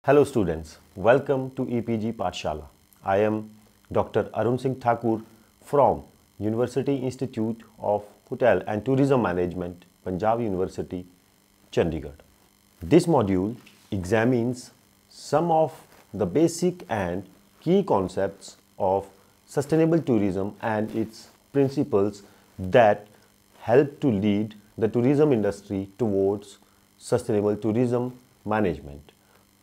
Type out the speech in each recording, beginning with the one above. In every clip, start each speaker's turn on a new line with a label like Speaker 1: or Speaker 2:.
Speaker 1: Hello students, welcome to EPG Pathshala. I am Dr. Arun Singh Thakur from University Institute of Hotel and Tourism Management, Punjab University, Chandigarh. This module examines some of the basic and key concepts of sustainable tourism and its principles that help to lead the tourism industry towards sustainable tourism management.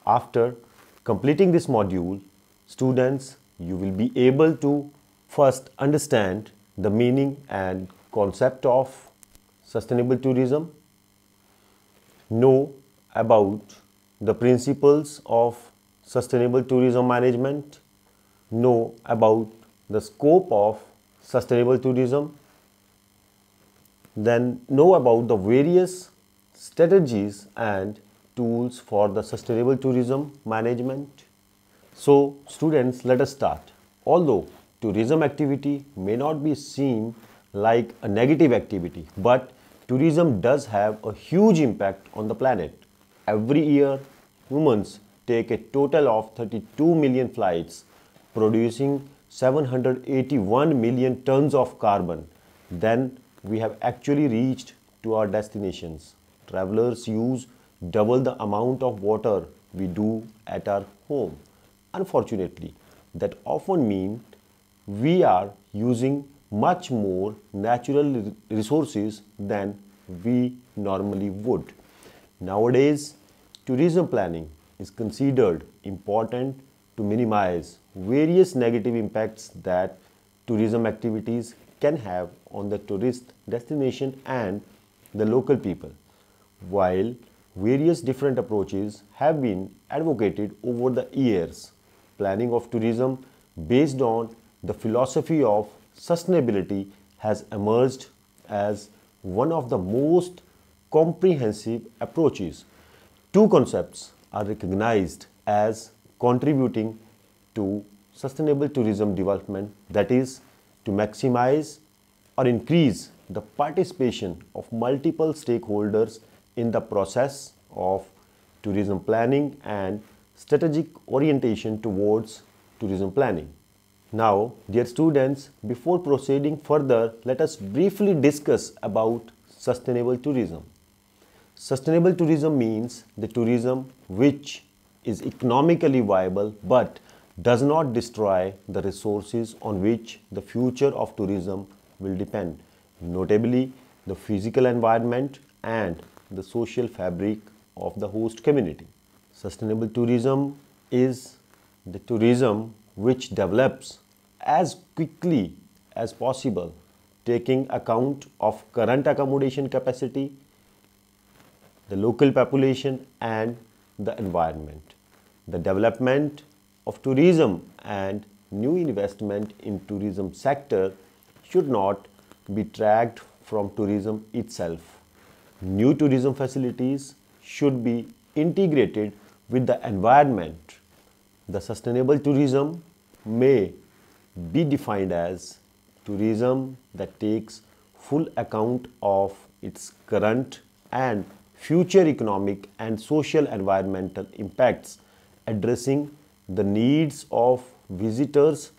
Speaker 1: After completing this module, students, you will be able to first understand the meaning and concept of sustainable tourism, know about the principles of sustainable tourism management, know about the scope of sustainable tourism, then know about the various strategies and tools for the sustainable tourism management. So students, let us start. Although tourism activity may not be seen like a negative activity, but tourism does have a huge impact on the planet. Every year, humans take a total of 32 million flights, producing 781 million tons of carbon. Then we have actually reached to our destinations. Travelers use double the amount of water we do at our home. Unfortunately, that often means we are using much more natural resources than we normally would. Nowadays, tourism planning is considered important to minimize various negative impacts that tourism activities can have on the tourist destination and the local people. While various different approaches have been advocated over the years, planning of tourism based on the philosophy of sustainability has emerged as one of the most comprehensive approaches. Two concepts are recognized as contributing to sustainable tourism development, that is, to maximize or increase the participation of multiple stakeholders in the process of tourism planning and strategic orientation towards tourism planning. Now, dear students, before proceeding further, let us briefly discuss about sustainable tourism. Sustainable tourism means the tourism which is economically viable but does not destroy the resources on which the future of tourism will depend, notably the physical environment and the social fabric of the host community. Sustainable tourism is the tourism which develops as quickly as possible, taking account of current accommodation capacity, the local population and the environment. The development of tourism and new investment in tourism sector should not be tracked from tourism itself. New tourism facilities should be integrated with the environment. The sustainable tourism may be defined as tourism that takes full account of its current and future economic and social environmental impacts, addressing the needs of visitors,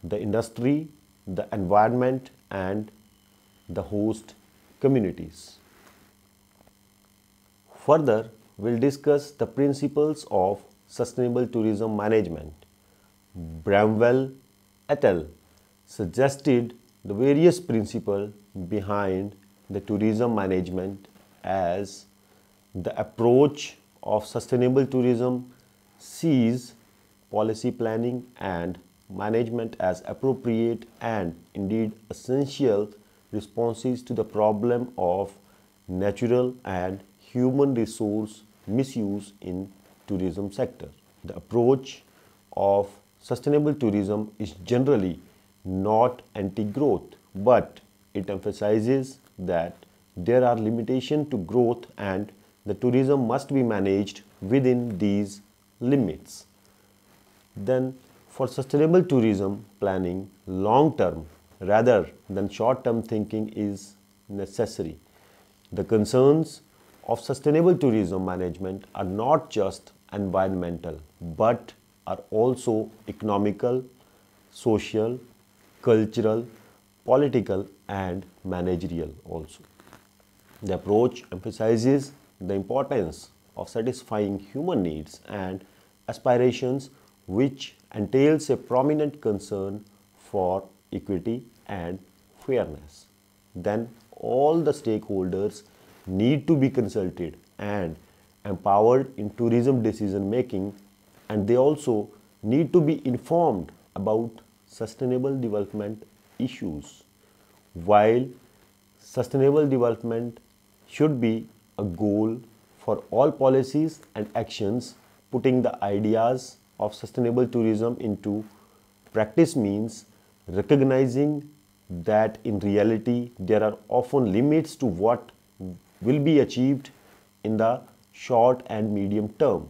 Speaker 1: the industry, the environment and the host communities. Further, we'll discuss the principles of sustainable tourism management. Bramwell et al. Suggested the various principles behind the tourism management as the approach of sustainable tourism sees policy planning and management as appropriate and indeed essential responses to the problem of natural and human resource misuse in tourism sector. The approach of sustainable tourism is generally not anti-growth, but it emphasizes that there are limitations to growth and the tourism must be managed within these limits. Then for sustainable tourism planning, long-term rather than short-term thinking is necessary. The concerns of sustainable tourism management are not just environmental but are also economical, social, cultural, political, and managerial also. The approach emphasizes the importance of satisfying human needs and aspirations, which entails a prominent concern for equity and fairness. Then all the stakeholders need to be consulted and empowered in tourism decision making, and they also need to be informed about sustainable development issues. While sustainable development should be a goal for all policies and actions, putting the ideas of sustainable tourism into practice means recognizing that in reality there are often limits to what will be achieved in the short and medium term.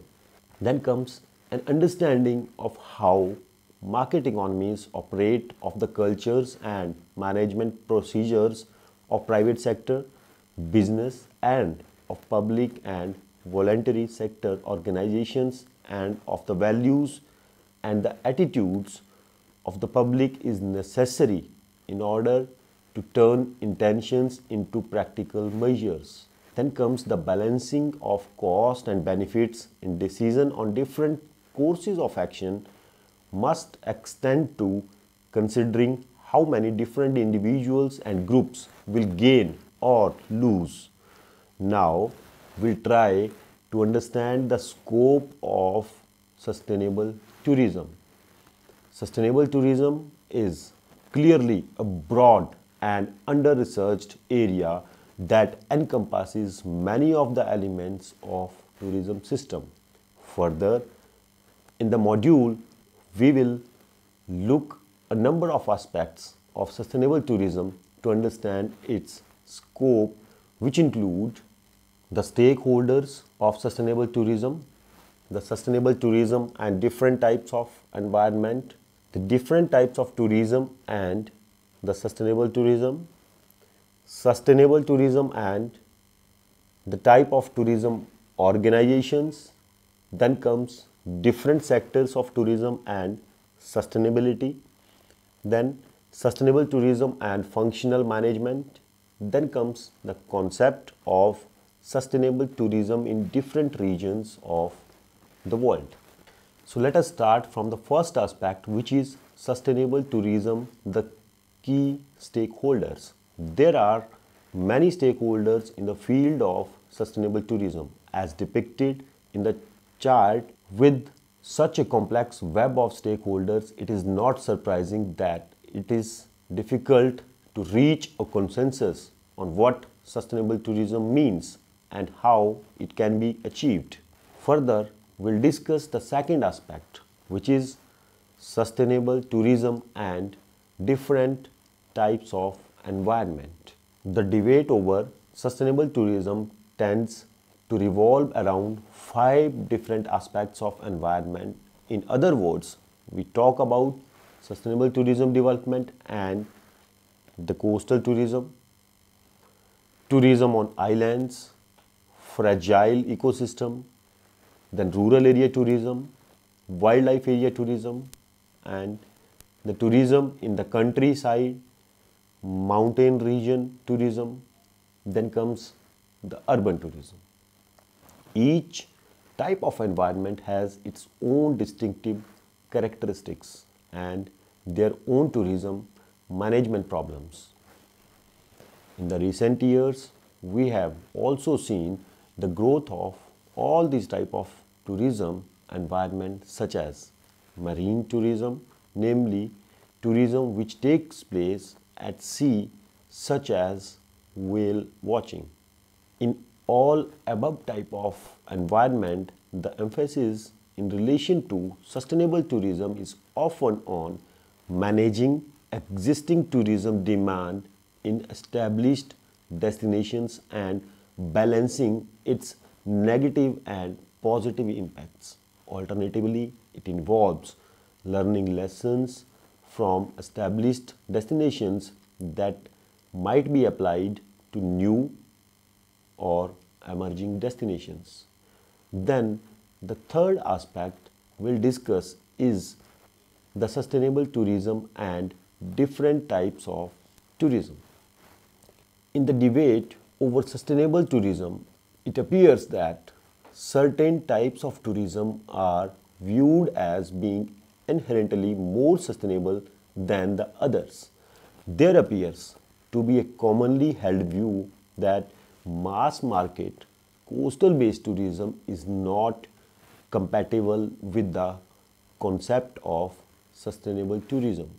Speaker 1: Then comes an understanding of how market economies operate, of the cultures and management procedures of private sector, business, and of public and voluntary sector organizations, and of the values and the attitudes of the public is necessary in order to turn intentions into practical measures. Then comes the balancing of cost and benefits in decision on different courses of action must extend to considering how many different individuals and groups will gain or lose. Now, we'll try to understand the scope of sustainable tourism. Sustainable tourism is clearly a broad and under-researched area that encompasses many of the elements of tourism system. Further, in the module, we will look a number of aspects of sustainable tourism to understand its scope, which include the stakeholders of sustainable tourism, the sustainable tourism and different types of environment, the different types of tourism and the sustainable tourism and the type of tourism organizations. Then comes different sectors of tourism and sustainability, then sustainable tourism and functional management. Then comes the concept of sustainable tourism in different regions of the world. So let us start from the first aspect, which is sustainable tourism, the key stakeholders. There are many stakeholders in the field of sustainable tourism as depicted in the chart. With such a complex web of stakeholders, it is not surprising that it is difficult to reach a consensus on what sustainable tourism means and how it can be achieved. Further, we'll discuss the second aspect, which is sustainable tourism and different types of environment. The debate over sustainable tourism tends to revolve around 5 different aspects of environment. In other words, we talk about sustainable tourism development and the coastal tourism, tourism on islands, fragile ecosystem, then rural area tourism, wildlife area tourism, and the tourism in the countryside, mountain region tourism. Then comes the urban tourism. Each type of environment has its own distinctive characteristics and their own tourism management problems. In the recent years, we have also seen the growth of all these type of tourism environment, such as marine tourism, namely tourism which takes place at sea, such as whale watching. In all above type of environment, the emphasis in relation to sustainable tourism is often on managing existing tourism demand in established destinations and balancing its negative and positive impacts. Alternatively, it involves learning lessons from established destinations that might be applied to new or emerging destinations. Then The third aspect we'll discuss is the sustainable tourism and different types of tourism. In the debate over sustainable tourism, it appears that certain types of tourism are viewed as being inherently more sustainable than the others. There appears to be a commonly held view that mass market coastal based tourism is not compatible with the concept of sustainable tourism.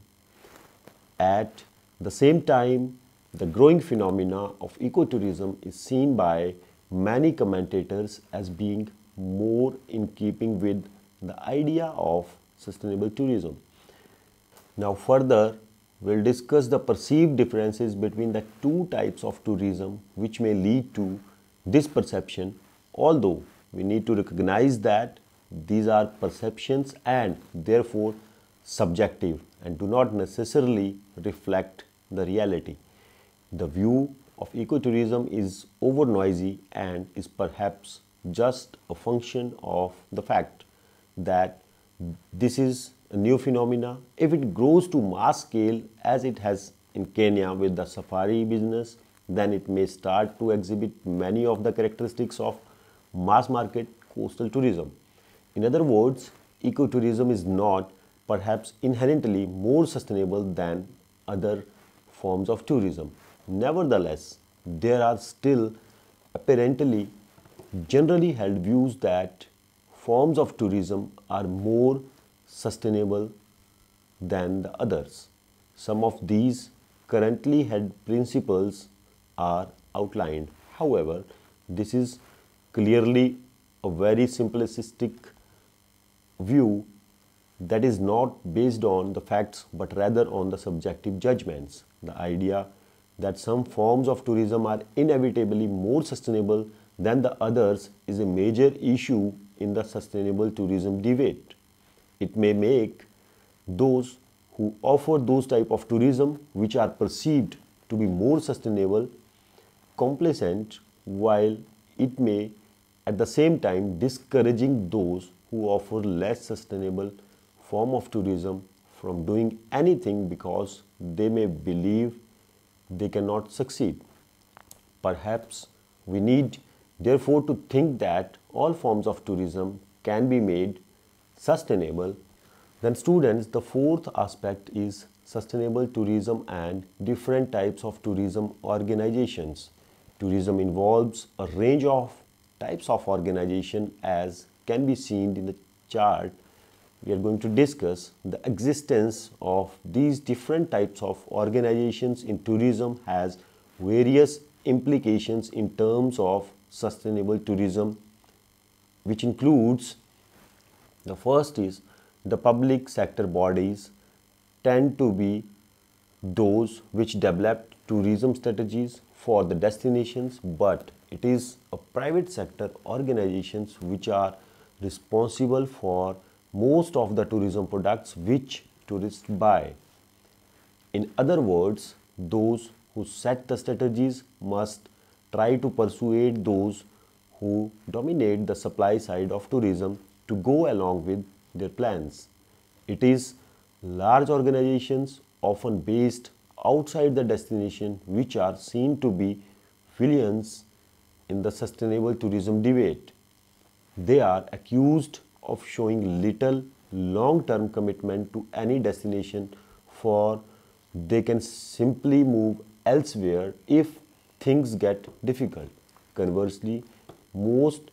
Speaker 1: At the same time, the growing phenomena of ecotourism is seen by many commentators as being more in keeping with the idea of sustainable tourism. Now, further, we'll discuss the perceived differences between the two types of tourism which may lead to this perception, although we need to recognize that these are perceptions and therefore subjective and do not necessarily reflect the reality. The view of ecotourism is over noisy and is perhaps just a function of the fact that this is a new phenomena. If it grows to mass scale as it has in Kenya with the safari business, then it may start to exhibit many of the characteristics of mass market coastal tourism. In other words, ecotourism is not perhaps inherently more sustainable than other forms of tourism. Nevertheless, there are still apparently generally held views that forms of tourism are more sustainable than the others. Some of these currently held principles are outlined. However, this is clearly a very simplistic view that is not based on the facts but rather on the subjective judgments. The idea that some forms of tourism are inevitably more sustainable than the others is a major issue in the sustainable tourism debate. It may make those who offer those type of tourism which are perceived to be more sustainable complacent, while it may at the same time discouraging those who offer less sustainable form of tourism from doing anything because they may believe they cannot succeed. Perhaps we need therefore to think that all forms of tourism can be made sustainable. Then students, the fourth aspect is sustainable tourism and different types of tourism organizations. Tourism involves a range of types of organization as can be seen in the chart. We are going to discuss the existence of these different types of organizations in tourism has various implications in terms of sustainable tourism, which includes the first is the public sector bodies tend to be those which develop tourism strategies for the destinations, but it is a private sector organizations which are responsible for most of the tourism products which tourists buy. In other words, those who set the strategies must try to persuade those who dominate the supply side of tourism to go along with their plans. It is large organizations often based outside the destination which are seen to be villains in the sustainable tourism debate. They are accused of showing little long-term commitment to any destination, for they can simply move elsewhere if things get difficult. Conversely, most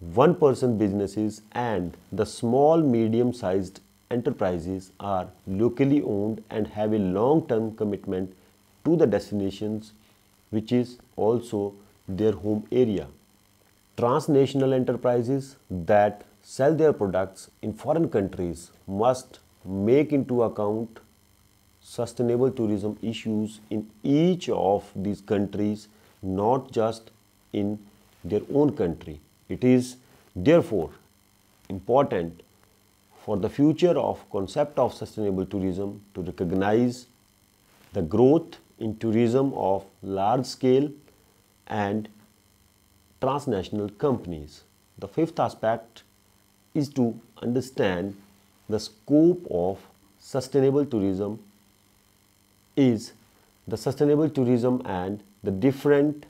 Speaker 1: one-person businesses and the small medium-sized enterprises are locally owned and have a long-term commitment to the destinations which is also their home area. Transnational enterprises that sell their products in foreign countries must make into account sustainable tourism issues in each of these countries, not just in their own country. It is therefore important for the future of concept of sustainable tourism to recognize the growth in tourism of large scale and transnational companies. The fifth aspect is to understand the scope of sustainable tourism is the sustainable tourism and the different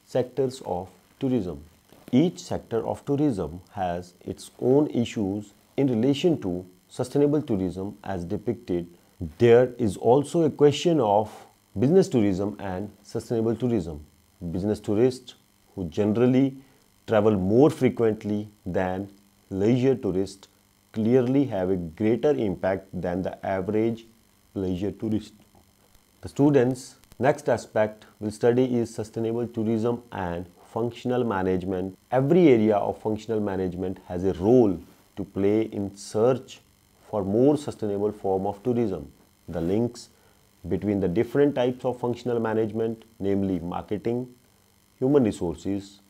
Speaker 1: sectors of tourism. Each sector of tourism has its own issues in relation to sustainable tourism as depicted. There is also a question of business tourism and sustainable tourism. Business tourists who generally travel more frequently than leisure tourists clearly have a greater impact than the average leisure tourist. The students' next aspect will study is sustainable tourism and functional management. Every area of functional management has a role to play in search for more sustainable form of tourism. The links between the different types of functional management, namely marketing, human resources,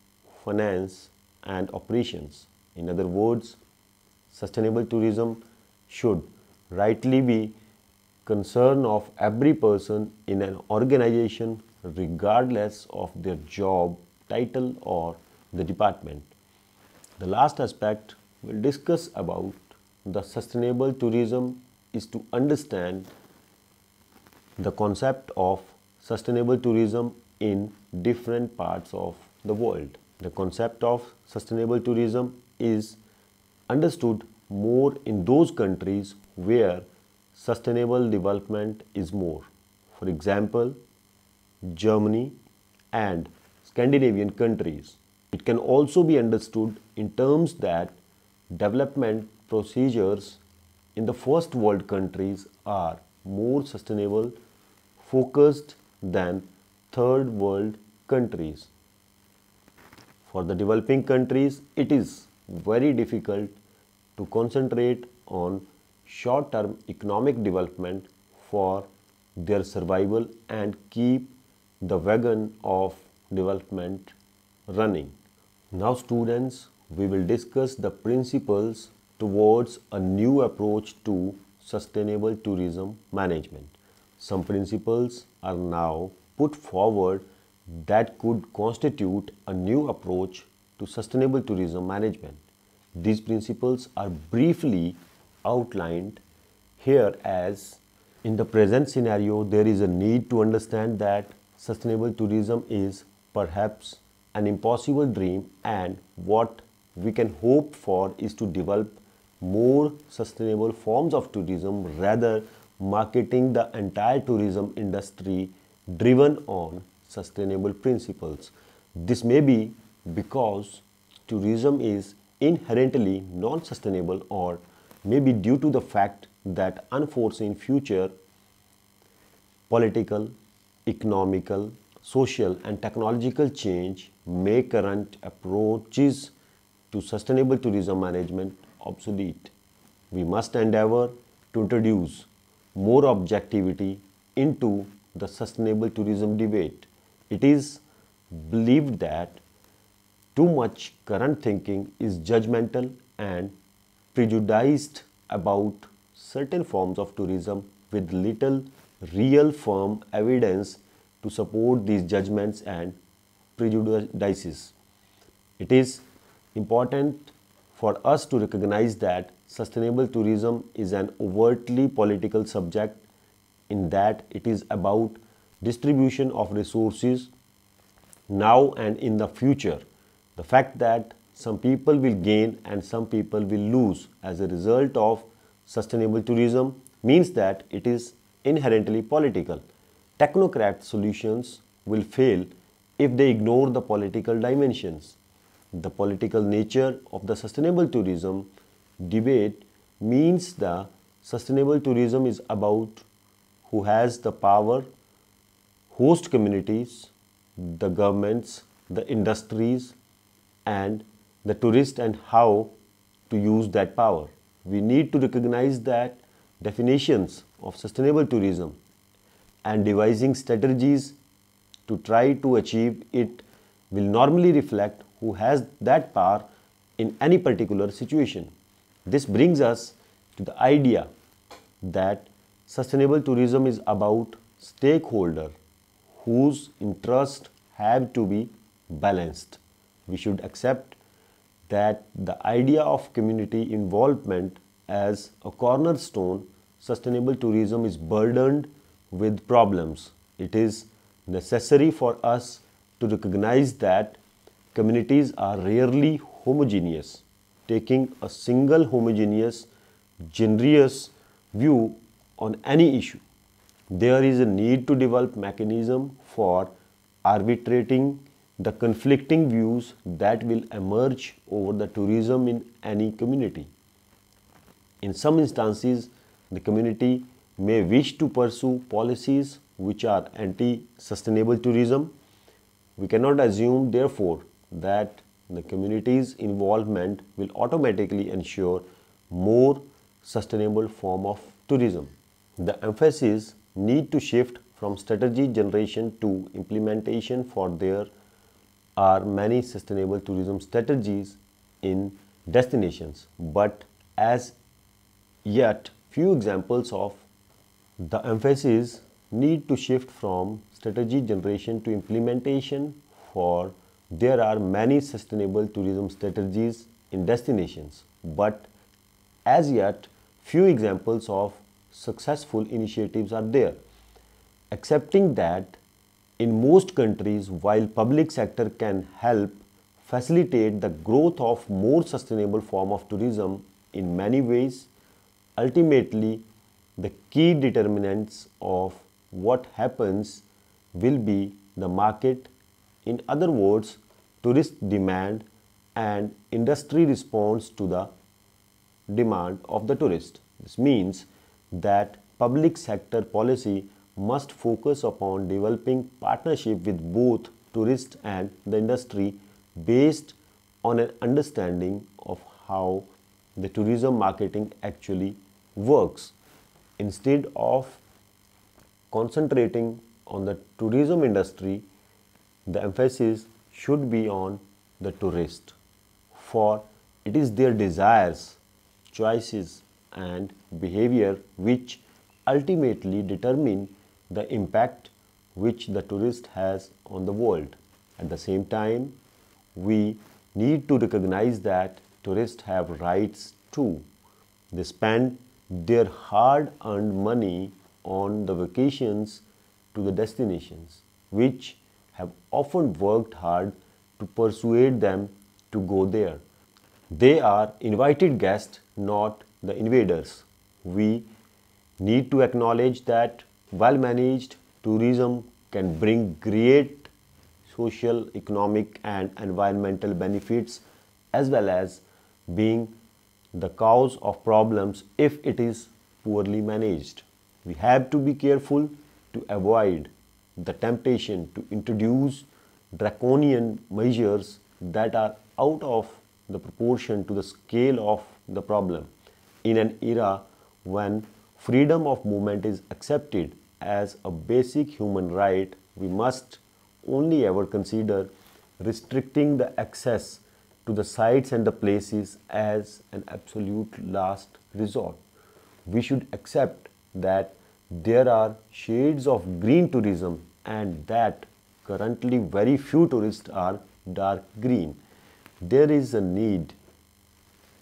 Speaker 1: finance, and operations. In other words, sustainable tourism should rightly be concern of every person in an organization regardless of their job title or the department. The last aspect we'll discuss about the sustainable tourism is to understand the concept of sustainable tourism in different parts of the world. The concept of sustainable tourism is understood more in those countries where sustainable development is more. For example, Germany and Scandinavian countries. It can also be understood in terms that development procedures in the first world countries are more sustainable focused than third world countries. For the developing countries, it is very difficult to concentrate on short-term economic development for their survival and keep the wagon of development running. Now students, we will discuss the principles towards a new approach to sustainable tourism management. Some principles are now put forward that could constitute a new approach to sustainable tourism management. These principles are briefly outlined here as in the present scenario there is a need to understand that sustainable tourism is perhaps an impossible dream and what we can hope for is to develop more sustainable forms of tourism rather marketing the entire tourism industry driven on sustainable principles. This may be because tourism is inherently non-sustainable or maybe due to the fact that unforeseen future political, economical, social and technological change make current approaches to sustainable tourism management obsolete. We must endeavor to introduce more objectivity into the sustainable tourism debate. It is believed that too much current thinking is judgmental and prejudiced about certain forms of tourism with little real firm evidence to support these judgments and prejudices. It is important for us to recognize that sustainable tourism is an overtly political subject in that it is about distribution of resources now and in the future. The fact that some people will gain and some people will lose as a result of sustainable tourism means that it is inherently political. Technocrat solutions will fail if they ignore the political dimensions. The political nature of the sustainable tourism debate means the sustainable tourism is about who has the power, host communities, the governments, the industries, and the tourist and how to use that power. We need to recognize that definitions of sustainable tourism and devising strategies to try to achieve it will normally reflect who has that power in any particular situation. This brings us to the idea that sustainable tourism is about stakeholders whose interests have to be balanced. We should accept that the idea of community involvement as a cornerstone sustainable tourism is burdened with problems. It is necessary for us to recognize that communities are rarely homogeneous. Taking a single homogeneous, generous view on any issue, there is a need to develop mechanism for arbitrating the conflicting views that will emerge over the tourism in any community. In some instances, the community may wish to pursue policies which are anti-sustainable tourism. We cannot assume, therefore, that the community's involvement will automatically ensure more sustainable form of tourism. The emphasis need to shift from strategy generation to implementation, for there are many sustainable tourism strategies in destinations, but as yet few examples of the emphasis need to shift from strategy generation to implementation, for there are many sustainable tourism strategies in destinations, but as yet few examples of successful initiatives are there. Accepting that in most countries, while public sector can help facilitate the growth of more sustainable form of tourism in many ways, ultimately the key determinants of what happens will be the market. In other words, tourist demand and industry response to the demand of the tourist. This means that public sector policy must focus upon developing partnership with both tourists and the industry based on an understanding of how the tourism marketing actually works. Instead of concentrating on the tourism industry, the emphasis should be on the tourist, for it is their desires, choices and behavior which ultimately determine the impact which the tourist has on the world. At the same time, we need to recognize that tourists have rights too. They spend their hard-earned money on the vacations to the destinations, which have often worked hard to persuade them to go there. They are invited guests, not the invaders. We need to acknowledge that well-managed tourism can bring great social, economic and environmental benefits, as well as being the cause of problems if it is poorly managed. We have to be careful to avoid the temptation to introduce draconian measures that are out of the proportion to the scale of the problem. In an era when freedom of movement is accepted as a basic human right, we must only ever consider restricting the access to the sites and the places as an absolute last resort. We should accept that there are shades of green tourism and that currently very few tourists are dark green. There is a need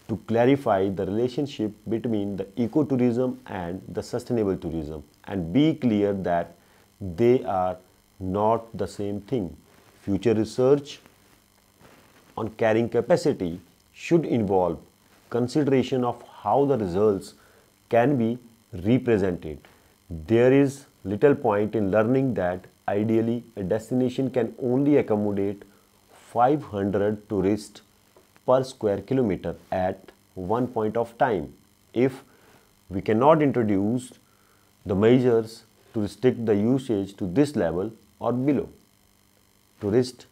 Speaker 1: to clarify the relationship between the ecotourism and the sustainable tourism and be clear that they are not the same thing. Future research on carrying capacity should involve consideration of how the results can be represented. There is little point in learning that ideally a destination can only accommodate 500 tourists per square kilometer at one point of time. If we cannot introduce the measures to restrict the usage to this level or below, tourists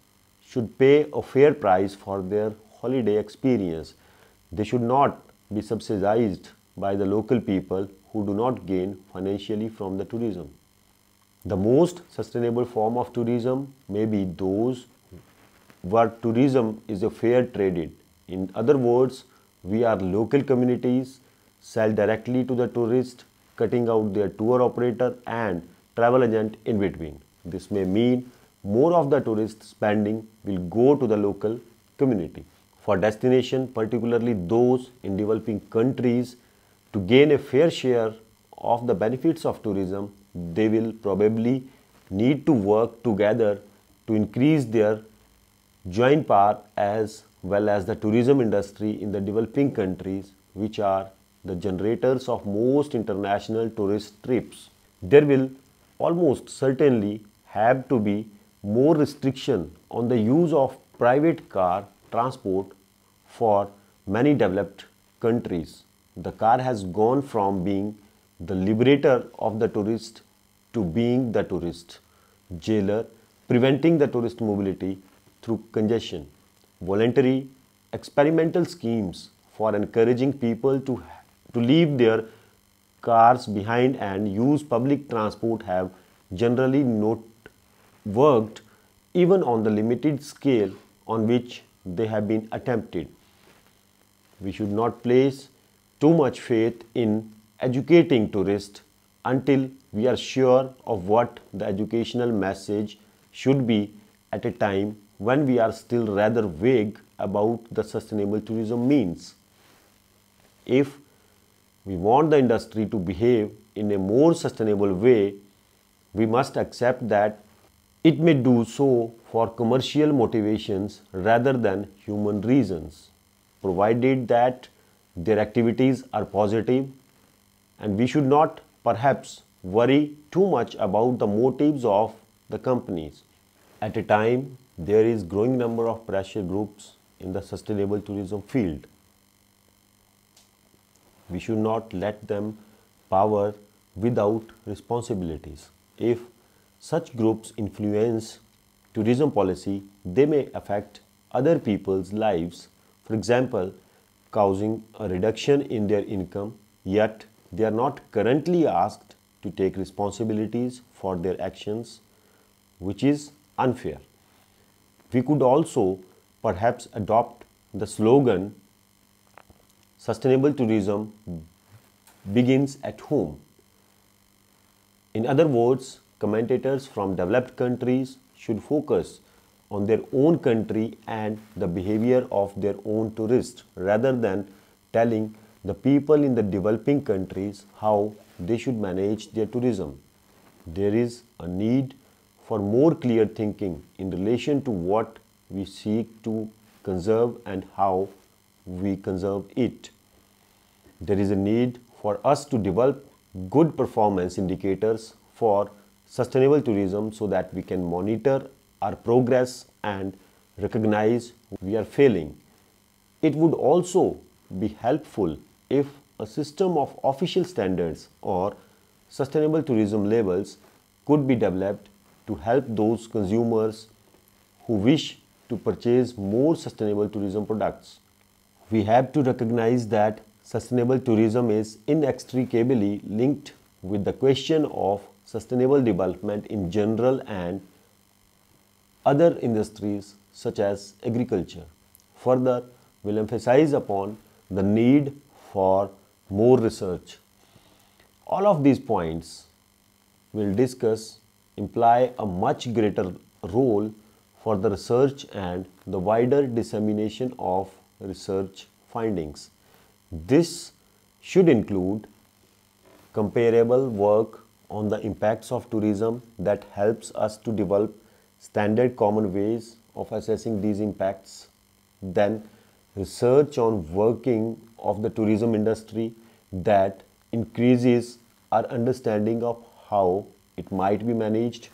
Speaker 1: should pay a fair price for their holiday experience. They should not be subsidized by the local people who do not gain financially from the tourism. The most sustainable form of tourism may be those where tourism is a fair traded. In other words, we are local communities sell directly to the tourist, cutting out their tour operator and travel agent in between. This may mean more of the tourist spending will go to the local community. for destination, particularly those in developing countries, to gain a fair share of the benefits of tourism, they will probably need to work together to increase their joint power as well as the tourism industry in the developing countries, which are the generators of most international tourist trips. There will almost certainly have to be more restriction on the use of private car transport for many developed countries. The car has gone from being the liberator of the tourist to being the tourist jailer, preventing the tourist mobility through congestion. Voluntary experimental schemes for encouraging people to leave their cars behind and use public transport have generally not worked even on the limited scale on which they have been attempted. We should not place too much faith in educating tourists until we are sure of what the educational message should be at a time when we are still rather vague about the sustainable tourism means. If we want the industry to behave in a more sustainable way, we must accept that it may do so for commercial motivations rather than human reasons, provided that their activities are positive, and we should not perhaps worry too much about the motives of the companies. At a time, there is growing number of pressure groups in the sustainable tourism field. We should not let them power without responsibilities. If such groups influence tourism policy, they may affect other people's lives, for example, causing a reduction in their income, yet they are not currently asked to take responsibilities for their actions, which is unfair. We could also perhaps adopt the slogan, "Sustainable tourism begins at home." In other words, commentators from developed countries should focus on their own country and the behavior of their own tourists rather than telling the people in the developing countries how they should manage their tourism. There is a need for more clear thinking in relation to what we seek to conserve and how we conserve it. There is a need for us to develop good performance indicators for sustainable tourism so that we can monitor our progress and recognize we are failing. It would also be helpful if a system of official standards or sustainable tourism labels could be developed to help those consumers who wish to purchase more sustainable tourism products. We have to recognize that sustainable tourism is inextricably linked with the question of sustainable development in general and other industries such as agriculture. Further, we'll emphasize upon the need for more research. All of these points we'll discuss imply a much greater role for the research and the wider dissemination of research findings. This should include comparable work on the impacts of tourism that helps us to develop standard common ways of assessing these impacts. Then research on working of the tourism industry that increases our understanding of how it might be managed.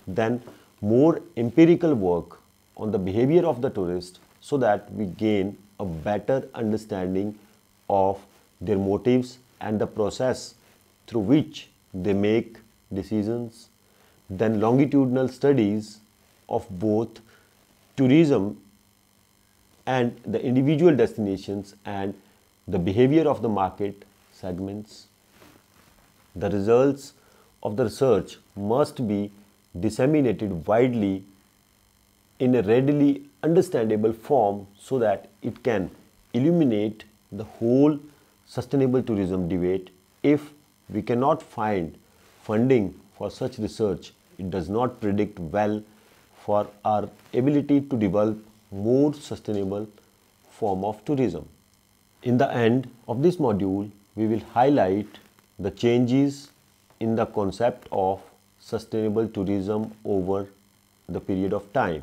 Speaker 1: Then more empirical work on the behavior of the tourist so that we gain a better understanding of their motives and the process through which they make decisions. Then longitudinal studies of both tourism and the individual destinations and the behavior of the market segments. The results of the research must be disseminated widely in a readily understandable form so that it can illuminate the whole sustainable tourism debate. If we cannot find funding for such research, it does not predict well for our ability to develop more sustainable form of tourism. In the end of this module, we will highlight the changes in the concept of sustainable tourism over the period of time.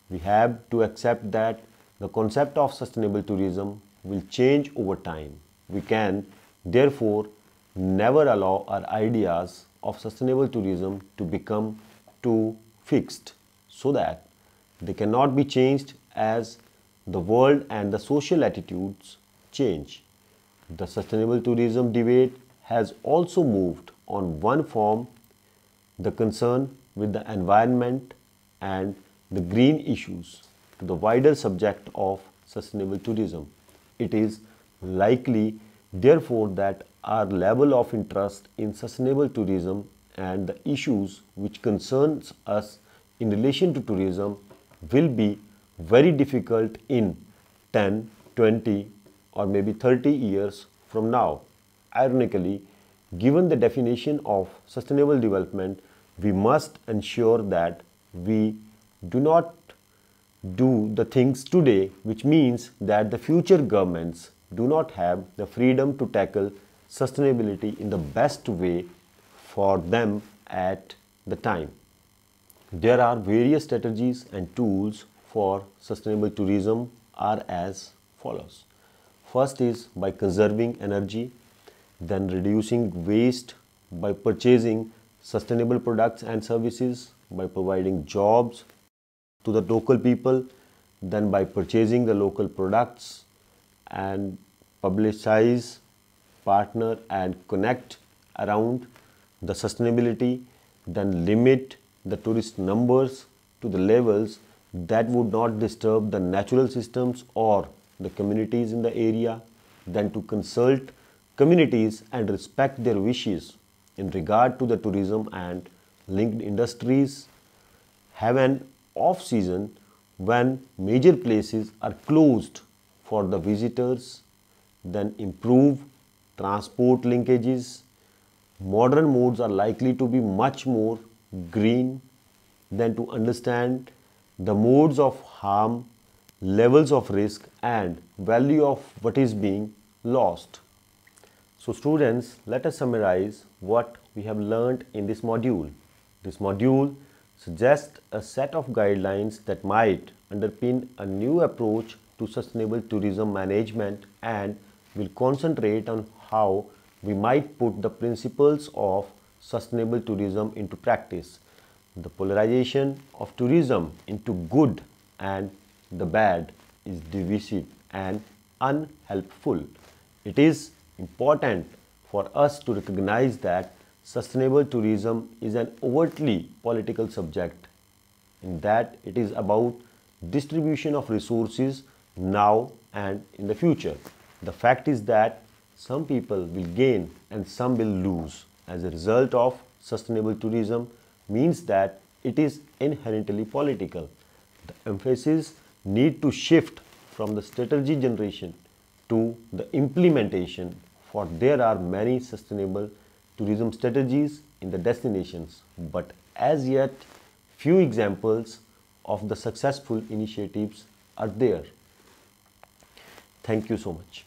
Speaker 1: We have to accept that the concept of sustainable tourism will change over time. We can therefore never allow our ideas of sustainable tourism to become too fixed so that they cannot be changed as the world and the social attitudes change. The sustainable tourism debate has also moved on one form, the concern with the environment and the green issues, to the wider subject of sustainable tourism. It is likely, therefore, that our level of interest in sustainable tourism and the issues which concerns us in relation to tourism will be very difficult in 10, 20 or maybe 30 years from now. Ironically, given the definition of sustainable development, we must ensure that we do not do the things today, which means that the future governments do not have the freedom to tackle sustainability in the best way for them at the time. There are various strategies and tools for sustainable tourism are as follows. First is by conserving energy, then reducing waste by purchasing sustainable products and services, by providing jobs to the local people, then by purchasing the local products and publicize, partner and connect around the sustainability, then limit the tourist numbers to the levels that would not disturb the natural systems or the communities in the area, then to consult communities and respect their wishes in regard to the tourism and linked industries, have an off season when major places are closed for the visitors, then improve transport linkages. Modern modes are likely to be much more green than to understand the modes of harm, levels of risk and value of what is being lost. So students, let us summarize what we have learned in this module. This module suggests a set of guidelines that might underpin a new approach to sustainable tourism management and will concentrate on how we might put the principles of sustainable tourism into practice. The polarization of tourism into good and the bad is divisive and unhelpful. It is important for us to recognize that sustainable tourism is an overtly political subject, in that it is about distribution of resources now and in the future. The fact is that some people will gain and some will lose as a result of sustainable tourism means that it is inherently political. The emphasis need to shift from the strategy generation to the implementation, for there are many sustainable tourism strategies in the destinations, but as yet few examples of the successful initiatives are there. Thank you so much.